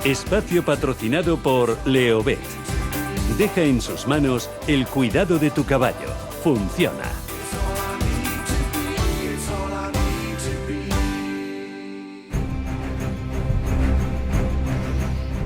Espacio patrocinado por Leobet. Deja en sus manos el cuidado de tu caballo. Funciona.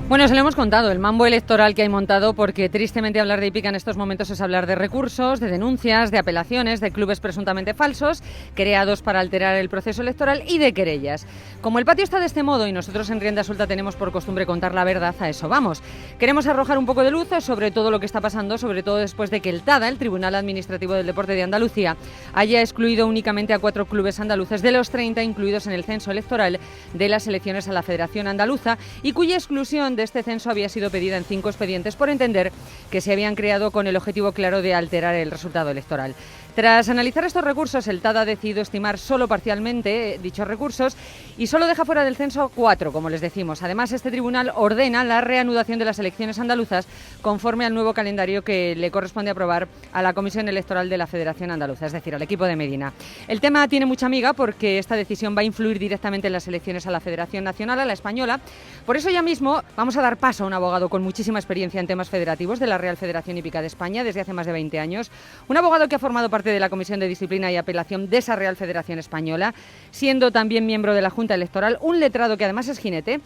Bueno, se lo hemos contado, el mambo electoral que hay montado, porque tristemente hablar de hípica en estos momentos es hablar de recursos, de denuncias, de apelaciones, de clubes presuntamente falsos, creados para alterar el proceso electoral y de querellas. Como el patio está de este modo y nosotros en Rienda Suelta tenemos por costumbre contar la verdad, a eso vamos. Queremos arrojar un poco de luz sobre todo lo que está pasando, sobre todo después de que el TADA, el Tribunal Administrativo del Deporte de Andalucía, haya excluido únicamente a 4 clubes andaluces de los 30 incluidos en el censo electoral de las elecciones a la Federación Andaluza y cuya exclusión de este censo había sido pedida en 5 expedientes por entender que se habían creado con el objetivo claro de alterar el resultado electoral. Tras analizar estos recursos, el TADA ha decidido estimar solo parcialmente dichos recursos y solo deja fuera del censo 4, como les decimos. Además, este tribunal ordena la reanudación de las elecciones andaluzas conforme al nuevo calendario que le corresponde aprobar a la Comisión Electoral de la Federación Andaluza, es decir, al equipo de Medina. El tema tiene mucha miga porque esta decisión va a influir directamente en las elecciones a la Federación Nacional, a la española. Por eso ya mismo vamos a dar paso a un abogado con muchísima experiencia en temas federativos de la Real Federación Hípica de España desde hace más de 20 años. Un abogado que ha formado parte de la Comisión de Disciplina y Apelación de esa Real Federación Española, siendo también miembro de la Junta Electoral, un letrado que además es jinete,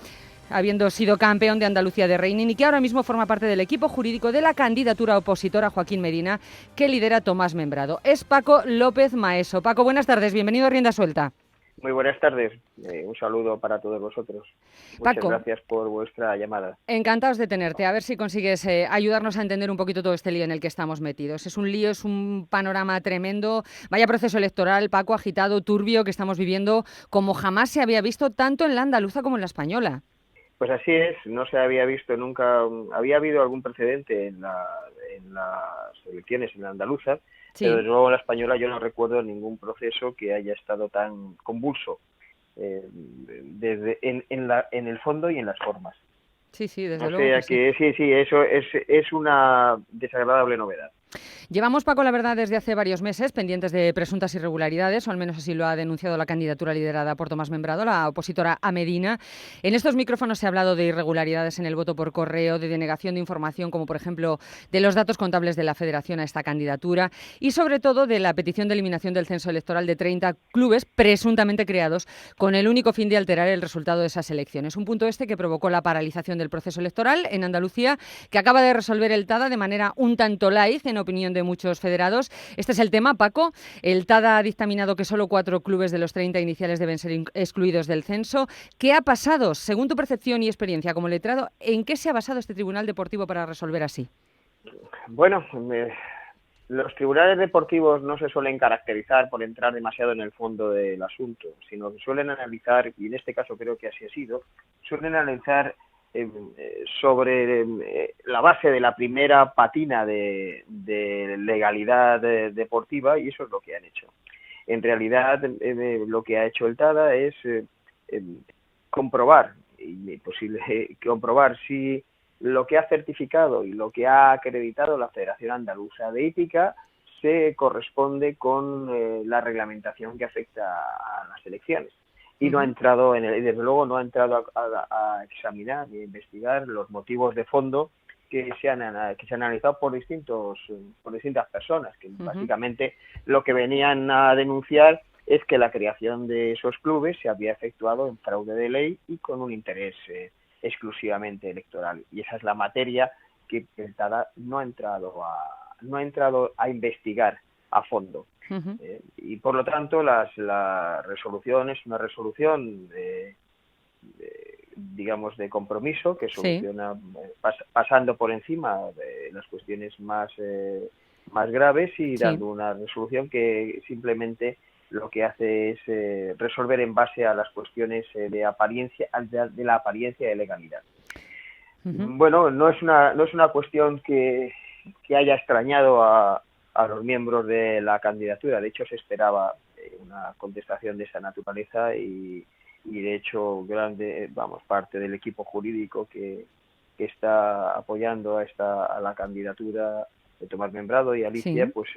habiendo sido campeón de Andalucía de reining y que ahora mismo forma parte del equipo jurídico de la candidatura opositora a Joaquín Medina, que lidera Tomás Membrado. Es Paco López Maeso. Paco, buenas tardes, bienvenido a Rienda Suelta. Muy buenas tardes, un saludo para todos vosotros. Muchas Paco, gracias por vuestra llamada. Encantados de tenerte, a ver si consigues ayudarnos a entender un poquito todo este lío en el que estamos metidos. Es un lío, es un panorama tremendo, vaya proceso electoral, Paco, agitado, turbio, que estamos viviendo como jamás se había visto tanto en la andaluza como en la española. Pues así es, no se había visto nunca, había habido algún precedente en las elecciones en la andaluza, Sí. pero desde luego en la española yo no recuerdo ningún proceso que haya estado tan convulso en el fondo y en las formas. Sí, desde O luego sea que que sí, eso es una desagradable novedad. Llevamos, Paco, la verdad, desde hace varios meses pendientes de presuntas irregularidades, o al menos así lo ha denunciado la candidatura liderada por Tomás Membrado, la opositora a Medina. En estos micrófonos se ha hablado de irregularidades en el voto por correo, de denegación de información, como por ejemplo de los datos contables de la Federación a esta candidatura y sobre todo de la petición de eliminación del censo electoral de 30 clubes presuntamente creados con el único fin de alterar el resultado de esas elecciones. Un punto este que provocó la paralización del proceso electoral en Andalucía, que acaba de resolver el TADA de manera un tanto light, en opinión de muchos federados. Este es el tema, Paco. El TADA ha dictaminado que solo 4 clubes de los 30 iniciales deben ser excluidos del censo. ¿Qué ha pasado, según tu percepción y experiencia como letrado, en qué se ha basado este Tribunal Deportivo para resolver así? Bueno, los tribunales deportivos no se suelen caracterizar por entrar demasiado en el fondo del asunto, sino que suelen analizar, y en este caso creo que así ha sido, suelen analizar sobre la base de la primera patina de legalidad deportiva, y eso es lo que han hecho. En realidad lo que ha hecho el TADA es comprobar si lo que ha certificado y lo que ha acreditado la Federación Andaluza de Hípica se corresponde con la reglamentación que afecta a las elecciones. Y no ha entrado desde luego no ha entrado a examinar ni a investigar los motivos de fondo que se han analizado por distintas personas, que básicamente lo que venían a denunciar es que la creación de esos clubes se había efectuado en fraude de ley y con un interés exclusivamente electoral. Y esa es la materia que el TADA no ha entrado a investigar a fondo. Y por lo tanto la resolución es una resolución digamos de compromiso que soluciona pasando por encima de las cuestiones más graves y dando una resolución que simplemente lo que hace es resolver en base a las cuestiones de la apariencia de legalidad. Bueno, no es una cuestión que haya extrañado a los miembros de la candidatura. De hecho, se esperaba una contestación de esa naturaleza y de hecho parte del equipo jurídico que está apoyando a la candidatura de Tomás Membrado y Alicia, Sí. pues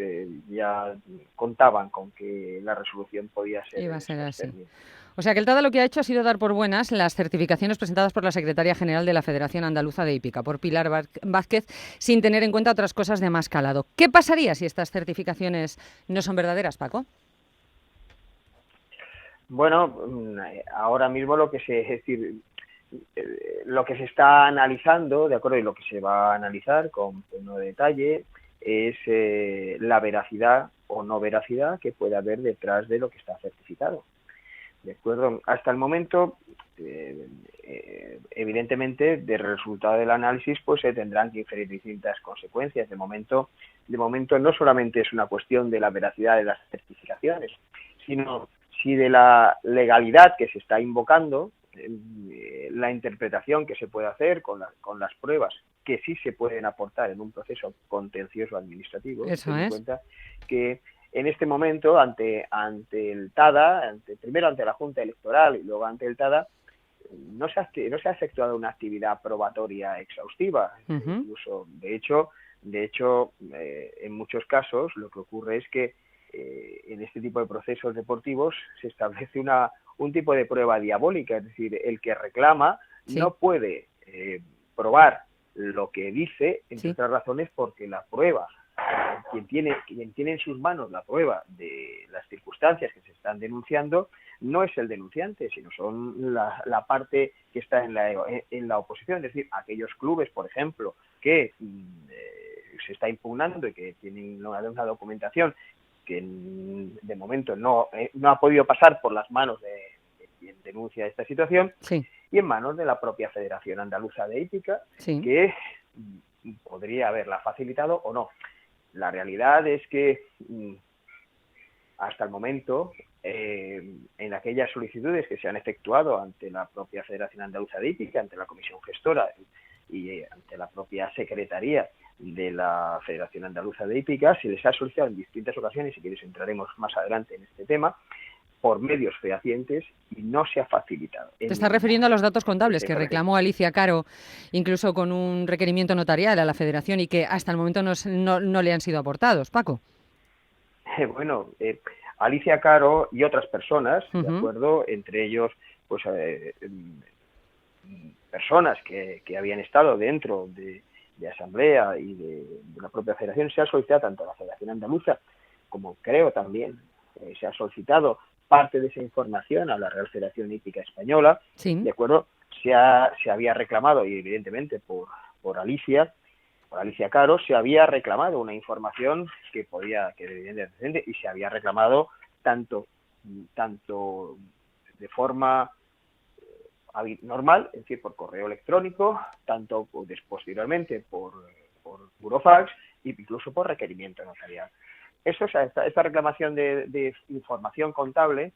ya contaban con que la resolución podía ser Iba a ser en estos así. términos. O sea que el TADA lo que ha hecho ha sido dar por buenas las certificaciones presentadas por la Secretaria General de la Federación Andaluza de Hípica, por Pilar Vázquez, sin tener en cuenta otras cosas de más calado. ¿Qué pasaría si estas certificaciones no son verdaderas, Paco? Bueno, ahora mismo es decir, lo que se está analizando, de acuerdo, y lo que se va a analizar con pleno detalle es la veracidad o no veracidad que pueda haber detrás de lo que está certificado. De acuerdo, hasta el momento, evidentemente, del resultado del análisis, pues se tendrán que inferir distintas consecuencias. De momento no solamente es una cuestión de la veracidad de las certificaciones, sino si de la legalidad que se está invocando, la interpretación que se puede hacer con las pruebas que sí se pueden aportar en un proceso contencioso administrativo. Eso ten en es. cuenta que en este momento, ante el TADA, primero ante la Junta Electoral y luego ante el TADA, no se ha efectuado una actividad probatoria exhaustiva. Incluso, de hecho, en muchos casos lo que ocurre es que en este tipo de procesos deportivos se establece un tipo de prueba diabólica, es decir, el que reclama no puede probar lo que dice, entre otras razones, porque la prueba, quien tiene en sus manos la prueba de las circunstancias que se están denunciando, no es el denunciante, sino son la parte que está en la oposición, es decir, aquellos clubes, por ejemplo, que se está impugnando y que tienen una documentación que de momento no ha podido pasar por las manos de quien denuncia esta situación, y en manos de la propia Federación Andaluza de Hípica, que podría haberla facilitado o no. La realidad es que hasta el momento, en aquellas solicitudes que se han efectuado ante la propia Federación Andaluza de Hípica, ante la Comisión Gestora y ante la propia Secretaría de la Federación Andaluza de Hípica, se les ha solicitado en distintas ocasiones, si queréis entraremos más adelante en este tema, por medios fehacientes, y no se ha facilitado. Te estás refiriendo a los datos contables que reclamó Alicia Caro, incluso con un requerimiento notarial a la Federación, y que hasta el momento no le han sido aportados, Paco. Bueno, Alicia Caro y otras personas, ¿de acuerdo? Entre ellos, pues personas que habían estado dentro de Asamblea y de la propia Federación, se ha solicitado tanto a la Federación Andaluza como creo también se ha solicitado parte de esa información a la Real Federación Hípica Española, ¿de acuerdo? Se había reclamado, y evidentemente por Alicia Caro, se había reclamado una información que evidentemente, y se había reclamado tanto de forma normal, es decir, por correo electrónico, tanto posteriormente por burofax e incluso por requerimiento notarial. Esta reclamación de información contable,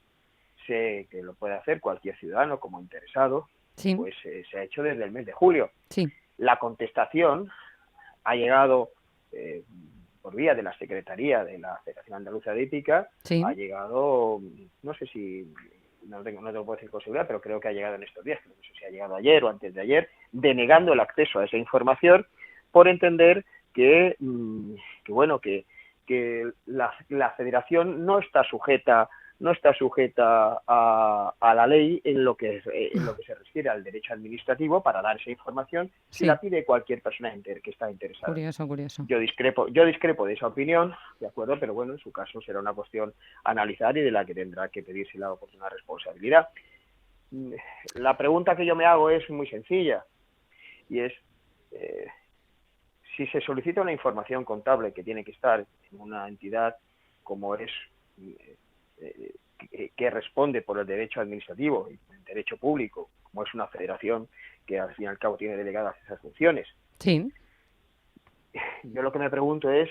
sé que lo puede hacer cualquier ciudadano como interesado, pues se ha hecho desde el mes de julio. La contestación ha llegado por vía de la Secretaría de la Federación Andaluza de Hípica, ha llegado, no sé si, no te lo puedo decir con seguridad, pero creo que ha llegado en estos días, no sé si ha llegado ayer o antes de ayer, denegando el acceso a esa información por entender que la Federación no está sujeta a la ley en lo que se refiere al derecho administrativo para dar esa información si la pide cualquier persona que está interesada. Curioso. Yo discrepo de esa opinión, de acuerdo, pero bueno, en su caso será una cuestión a analizar y de la que tendrá que pedirse la oportuna responsabilidad. La pregunta que yo me hago es muy sencilla, y es si se solicita una información contable que tiene que estar en una entidad como es que responde por el derecho administrativo y el derecho público, como es una federación que al fin y al cabo tiene delegadas esas funciones. Yo lo que me pregunto es,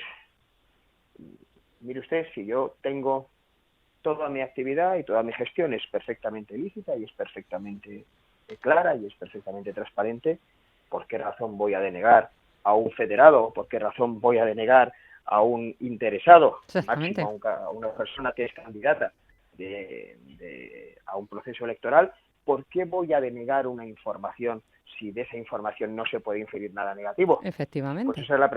mire usted, si yo tengo toda mi actividad y toda mi gestión es perfectamente lícita y es perfectamente clara y es perfectamente transparente, ¿por qué razón voy a denegar a un federado? ¿Por qué razón voy a denegar a un interesado, máximo a una persona que es candidata a un proceso electoral? ¿por qué voy a denegar una información si de esa información no se puede inferir nada negativo? Efectivamente. Pues esa es la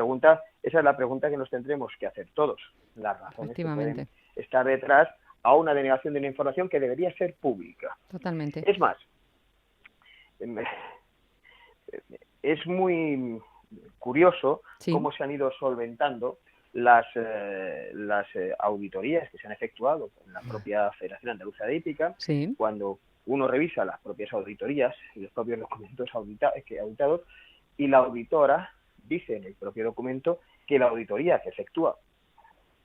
pregunta que nos tendremos que hacer todos, las razones que pueden estar detrás a una denegación de una información que debería ser pública. Totalmente. Es más, es muy curioso cómo se han ido solventando las auditorías que se han efectuado en la propia Federación Andaluza de Hípica. Cuando uno revisa las propias auditorías y los propios documentos auditados, y la auditora dice en el propio documento que la auditoría que efectúa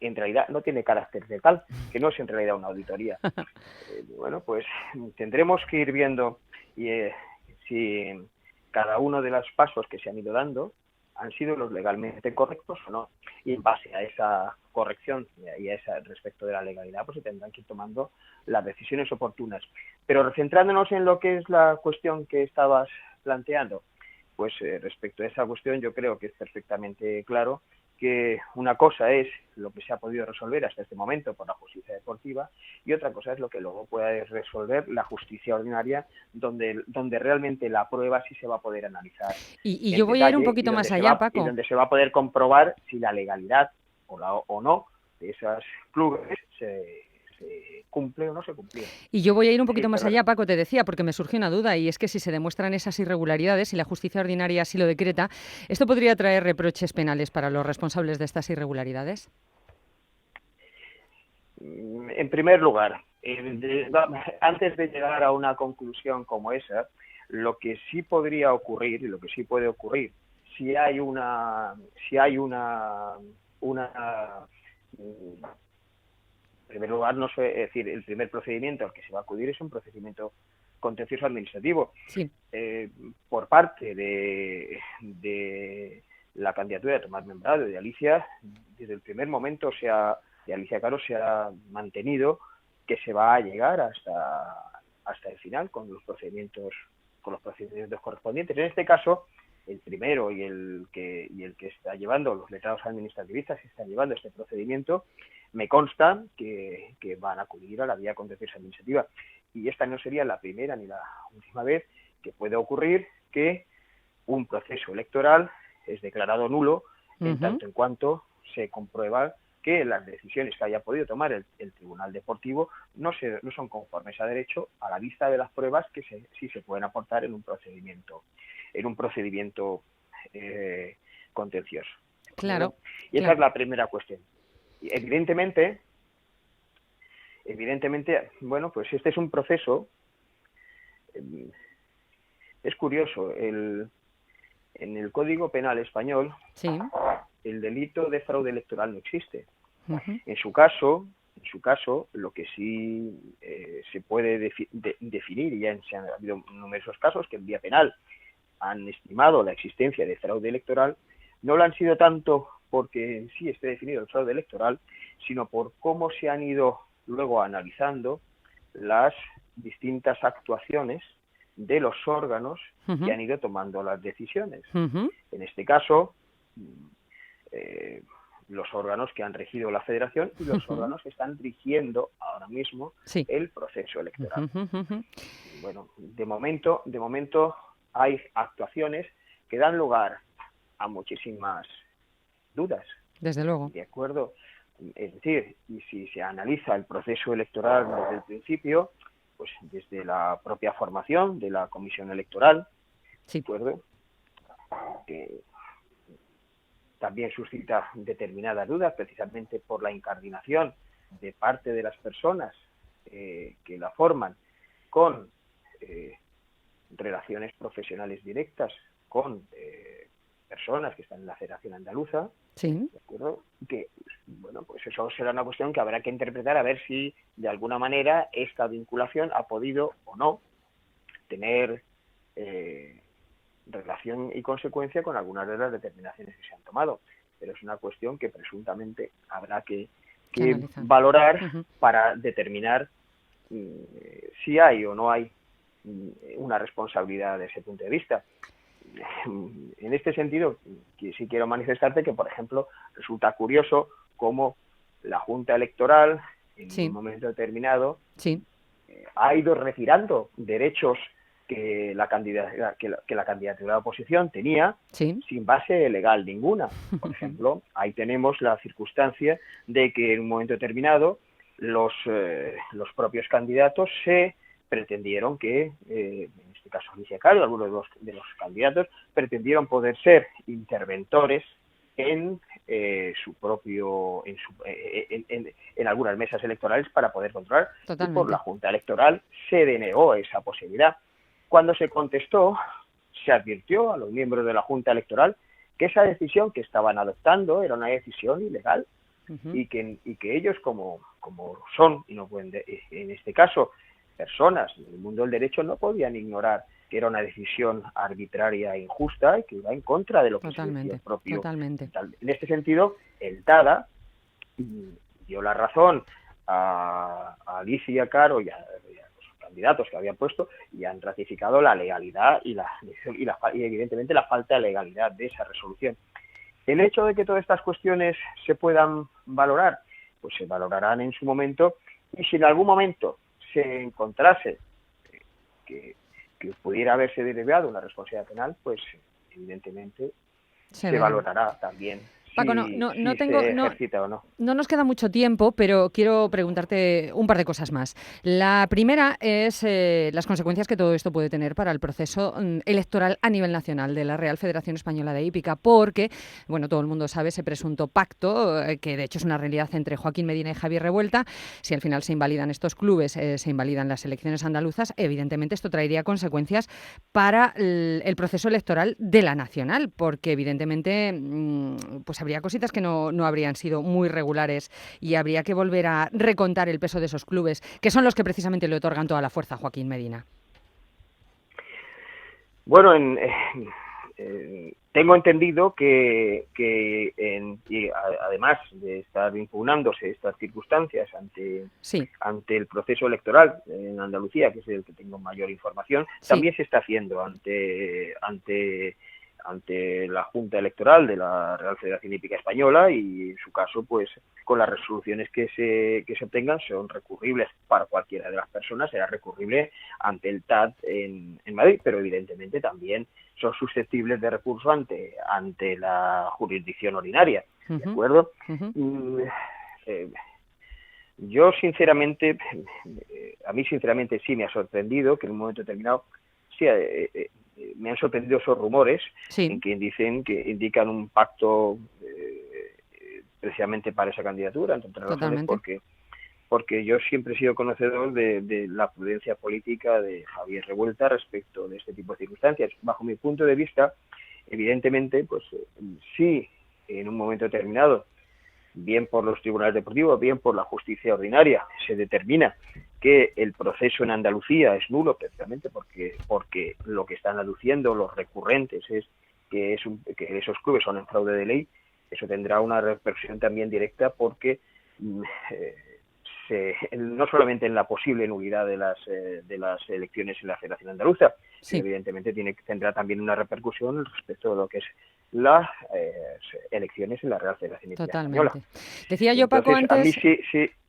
en realidad no tiene carácter de tal, que no es en realidad una auditoría. Bueno, pues tendremos que ir viendo si cada uno de los pasos que se han ido dando han sido los legalmente correctos o no. Y en base a esa corrección y a ese respecto de la legalidad, pues se tendrán que ir tomando las decisiones oportunas. Pero centrándonos en lo que es la cuestión que estabas planteando, pues respecto a esa cuestión yo creo que es perfectamente claro que una cosa es lo que se ha podido resolver hasta este momento por la justicia deportiva y otra cosa es lo que luego puede resolver la justicia ordinaria, donde realmente la prueba sí se va a poder analizar. Y yo voy a ir un poquito más allá, Paco. Y donde se va a poder comprobar si la legalidad o no de esos clubes se cumple o no se cumple. Y yo voy a ir un poquito más allá, Paco, te decía, porque me surgió una duda, y es que si se demuestran esas irregularidades y la justicia ordinaria así lo decreta, ¿esto podría traer reproches penales para los responsables de estas irregularidades? En primer lugar, antes de llegar a una conclusión como esa, lo que sí podría ocurrir y lo que sí puede ocurrir, si hay una en primer lugar, no sé, es decir, el primer procedimiento al que se va a acudir es un procedimiento contencioso administrativo. Por parte de la candidatura de Tomás Membrado y de Alicia, desde el primer momento de Alicia Caro se ha mantenido que se va a llegar hasta el final con los procedimientos correspondientes. En este caso, el primero y el que está llevando, los letrados administrativistas que están llevando este procedimiento, me consta que van a acudir a la vía contenciosa administrativa. Y esta no sería la primera ni la última vez que puede ocurrir que un proceso electoral es declarado nulo en tanto en cuanto se comprueba que las decisiones que haya podido tomar el Tribunal Deportivo no son conformes a derecho a la vista de las pruebas que sí se pueden aportar en un procedimiento contencioso. Claro. Y esa es la primera cuestión. Y evidentemente, bueno, pues este es un proceso. Es curioso, en el Código Penal español, el delito de fraude electoral no existe. En su caso, lo que sí se puede definir, y ya se han habido numerosos casos que en vía penal han estimado la existencia de fraude electoral, no lo han sido tanto porque en sí esté definido el fraude electoral, sino por cómo se han ido luego analizando las distintas actuaciones de los órganos que han ido tomando las decisiones. En este caso, los órganos que han regido la Federación y los órganos que están rigiendo ahora mismo el proceso electoral. Bueno, de momento hay actuaciones que dan lugar a muchísimas dudas. Desde luego. De acuerdo. Es decir, y si se analiza el proceso electoral desde el principio, pues desde la propia formación de la Comisión Electoral, ¿de acuerdo? Que también suscita determinadas dudas, precisamente por la incardinación de parte de las personas que la forman con relaciones profesionales directas con personas que están en la Federación Andaluza, ¿de acuerdo? Que, bueno, pues eso será una cuestión que habrá que interpretar a ver si de alguna manera esta vinculación ha podido o no tener relación y consecuencia con algunas de las determinaciones que se han tomado. Pero es una cuestión que presuntamente habrá que valorar para determinar si hay o no hay una responsabilidad desde ese punto de vista. En este sentido, sí quiero manifestarte que, por ejemplo, resulta curioso cómo la Junta Electoral, en un momento determinado, ha ido retirando derechos que la candidatura de oposición tenía, sí, sin base legal ninguna. Por ejemplo, ahí tenemos la circunstancia de que en un momento determinado los propios candidatos se pretendieron que, en este caso Alicia Caro, algunos de los candidatos, pretendieron poder ser interventores en algunas mesas electorales para poder controlar. totalmente. Y por la Junta Electoral se denegó esa posibilidad. Cuando se contestó, se advirtió a los miembros de la Junta Electoral que esa decisión que estaban adoptando era una decisión ilegal, y que ellos, como son, y no pueden, en este caso, personas del mundo del derecho, no podían ignorar que era una decisión arbitraria e injusta y que iba en contra de lo que se decía el propio. Totalmente. En este sentido, el TADA dio la razón a Alicia Caro y a los candidatos que habían puesto, y han ratificado la legalidad y evidentemente la falta de legalidad de esa resolución. El hecho de que todas estas cuestiones se puedan valorar, pues se valorarán en su momento, y si en algún momento se encontrase que pudiera haberse derivado una responsabilidad penal, pues evidentemente se valorará también. Paco, no ejercita o no. No nos queda mucho tiempo, pero quiero preguntarte un par de cosas más. La primera es las consecuencias que todo esto puede tener para el proceso electoral a nivel nacional de la Real Federación Española de Hípica, porque, bueno, todo el mundo sabe ese presunto pacto, que de hecho es una realidad entre Joaquín Medina y Javier Revuelta. Si al final se invalidan estos clubes, se invalidan las elecciones andaluzas, evidentemente esto traería consecuencias para el proceso electoral de la nacional, porque evidentemente pues habría cositas que no habrían sido muy regulares y habría que volver a recontar el peso de esos clubes, que son los que precisamente le otorgan toda la fuerza a Joaquín Medina. Bueno, tengo entendido que además de estar impugnándose estas circunstancias ante el proceso electoral en Andalucía, que es el que tengo mayor información, también se está haciendo ante la Junta Electoral de la Real Federación Hípica Española, y en su caso, pues con las resoluciones que se obtengan son recurribles para cualquiera de las personas, será recurrible ante el TAD en Madrid, pero evidentemente también son susceptibles de recurso ante la jurisdicción ordinaria, ¿de acuerdo? Yo sinceramente, a mí sinceramente sí me ha sorprendido que en un momento determinado me han sorprendido esos rumores en que indican un pacto precisamente para esa candidatura, entre otras razones porque yo siempre he sido conocedor de la prudencia política de Javier Revuelta respecto de este tipo de circunstancias. Bajo mi punto de vista, evidentemente, pues sí, en un momento determinado, bien por los tribunales deportivos, bien por la justicia ordinaria, se determina que el proceso en Andalucía es nulo, precisamente porque lo que están aduciendo los recurrentes es que esos clubes son en fraude de ley. Eso tendrá una repercusión también directa porque no solamente en la posible nulidad de las elecciones en la Federación Andaluza, sino evidentemente tendrá también una repercusión respecto de lo que es las elecciones en la Real Federación Española. Decía yo, Paco, antes... A mí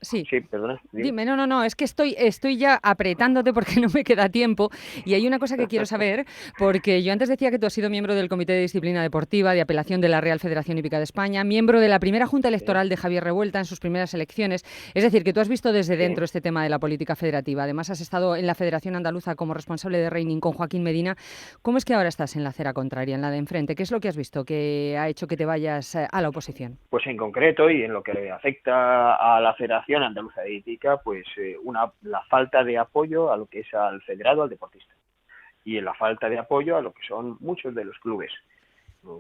sí, perdona. Dime, no, es que estoy ya apretándote porque no me queda tiempo, y hay una cosa que quiero saber, porque yo antes decía que tú has sido miembro del Comité de Disciplina Deportiva de Apelación de la Real Federación Hípica de España, miembro de la primera Junta Electoral de Javier Revuelta en sus primeras elecciones, es decir, que tú has visto desde dentro este tema de la política federativa. Además, has estado en la Federación Andaluza como responsable de reining con Joaquín Medina. ¿Cómo es que ahora estás en la acera contraria, en la de enfrente? ¿Qué es lo que has visto que ha hecho que te vayas a la oposición? Pues en concreto, y en lo que afecta a la Federación Andaluza de Hípica, pues la falta de apoyo a lo que es al federado, al deportista, y en la falta de apoyo a lo que son muchos de los clubes.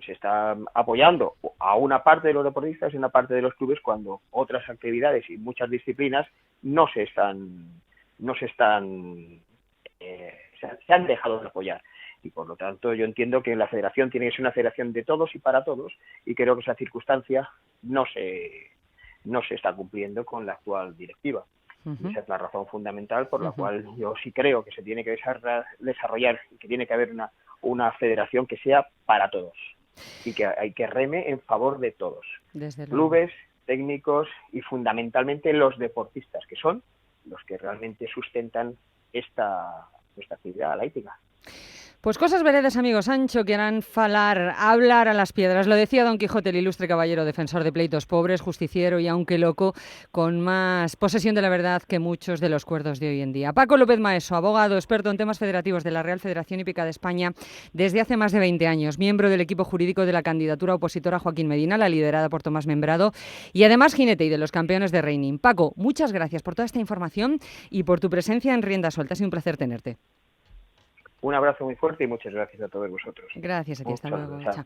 Se está apoyando a una parte de los deportistas y una parte de los clubes cuando otras actividades y muchas disciplinas se han dejado de apoyar. Y por lo tanto yo entiendo que la federación tiene que ser una federación de todos y para todos, y creo que esa circunstancia no se está cumpliendo con la actual directiva. Esa es la razón fundamental por la cual yo sí creo que se tiene que desarrollar y que tiene que haber una federación que sea para todos y que reme en favor de todos, clubes, técnicos y fundamentalmente los deportistas, que son los que realmente sustentan esta actividad, la hípica. Pues cosas veredes, amigo Sancho, que harán hablar a las piedras. Lo decía Don Quijote, el ilustre caballero, defensor de pleitos pobres, justiciero y, aunque loco, con más posesión de la verdad que muchos de los cuerdos de hoy en día. Paco López Maeso, abogado, experto en temas federativos de la Real Federación Hípica de España desde hace más de 20 años, miembro del equipo jurídico de la candidatura opositora Joaquín Medina, la liderada por Tomás Membrado, y además jinete y de los campeones de reining. Paco, muchas gracias por toda esta información y por tu presencia en Rienda Suelta. Ha sido un placer tenerte. Un abrazo muy fuerte y muchas gracias a todos vosotros. Gracias a ti, hasta luego. Chao.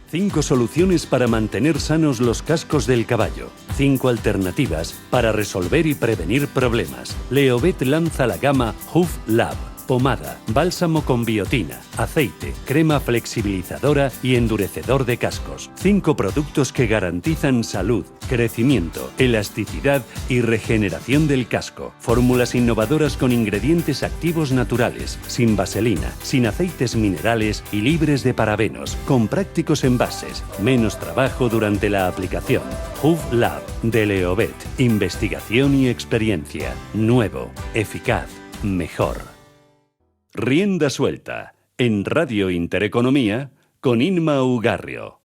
5 soluciones para mantener sanos los cascos del caballo. 5 alternativas para resolver y prevenir problemas. Leovet lanza la gama Hoof Lab. Pomada, bálsamo con biotina, aceite, crema flexibilizadora y endurecedor de cascos. 5 productos que garantizan salud, crecimiento, elasticidad y regeneración del casco. Fórmulas innovadoras con ingredientes activos naturales, sin vaselina, sin aceites minerales y libres de parabenos, con prácticos envases, menos trabajo durante la aplicación. Hoof Lab de Leovet. Investigación y experiencia. Nuevo, eficaz, mejor. Rienda Suelta, en Radio Intereconomía, con Inma Ugarrio.